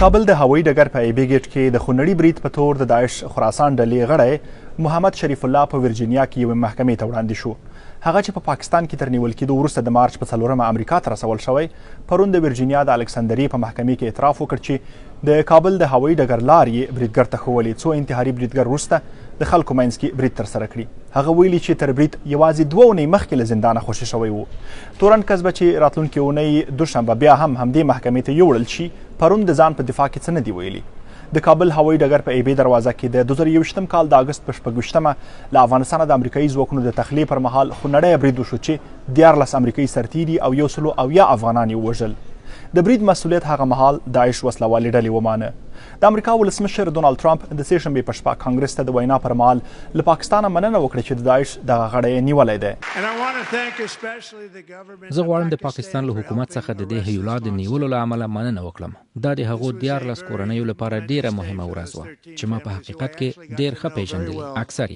کابل د هوایي ډګر په ایبی ګیټ کې د خونړي برید په تور د داعش خراسان ډلې غړی محمد شریف الله په ورجینیا کې یوې محکمې ته وړاندې شو. هغه چې په پاکستان کې تر نیول کېدو وروسته د مارچ په 4 امریکا ته رسول شوی، پرون د ورجینیا د الکسندري په محکمې کې اعتراف وکړ چې د کابل د هوایي ډګر لار یې بریدګر ته ښولې، څو انتحاري بریدګر وروسته د خلکو منځ کې برید ترسره کړي. هغه ویلي چې تر برید یوازې 2 اونۍ مخکې له زندانه خوشي شوی و. تورن کسبه چې راتلونکې اونۍ دوشنبه بیا هم همدې محکمې ته یوړل شي، پرون د ځان په دفاع کې څه نه دي ویلي. د کابل هوایي ډګر په ایبی دروازه کې د 2021 کال د اګست په 26 له افغانستانه د امریکایي ځواکونو د تخلیې پر مهال خونړی برید وشو چې 14 امریکایي سرتیري او 100 افغانان یې ووژل. د برید مسؤلیت هغه مهال داعش وسلوالې ډلې ومانه. د امریکا ولسمشر ډونالد ټرمپ د سې شنبې په شپه کانګرس ته د وینا پر مهال له پاکستانه مننه وکړه چې د داعش دغه غړی نیولی دی. زه غواړم د پاکستان له حکومت څخه د دې هیولا د نیولو له امله مننه وکړم. دا د هغو 14 کورنیو لپاره ډیره مهمه ورځ وه چې ما په حقیقت کې ډیر ښه پیژندلي. اکثر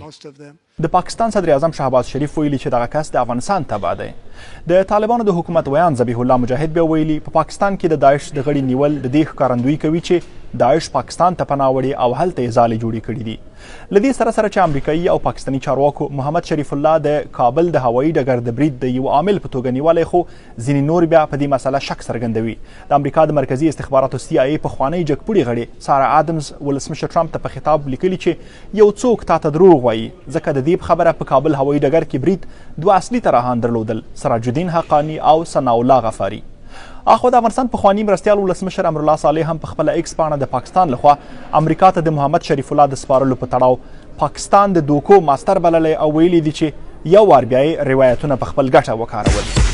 د پاکستان صدر اعظم شهباز شریف ویلي چې دغه کس د افغانستان تبع دی. د طالبانو د حکومت ویان ذبیح الله مجاهد بیا ویلي په پاکستان کې د داعش د غړي نیول د دې ښکارندویي کوي چې داعش پاکستان ته پناه وړي او هلته یې ځالې جوړې کړي دي. له دې سره سره چې امریکایي او پاکستاني چارواکو محمد شریف الله د کابل د هوایي ډګر د برید د یو عامل په توګه نیولی، خو ځینې نور بیا په دې مسله شک څرګندوي. د امریکا د مرکزي استخباراتو CIA پخوانی جګپوړي غړي سارا آدمز ولسمشر ټرمپ ته په خطاب لیکلي چې یو څوک تا ته دروغ وایي، ځکه د دې خبره په کابل هوایي ډګر کې برید 2 اصلي طرحان درلودل، سراج الدین حقانی او ثناء الله غفاري. اخو د افغانستان پخوانی مرستیال ولسمشر امرالله صالح هم په خپله ایکس پاڼه د پاکستان لخوا امریکا ته د محمد شریف الله د سپارلو په تړاو پاکستان د دوکو ماستر بللی او ویلي دي چې یو وار بیا یې روایتونه په خپل ګټه وکارول.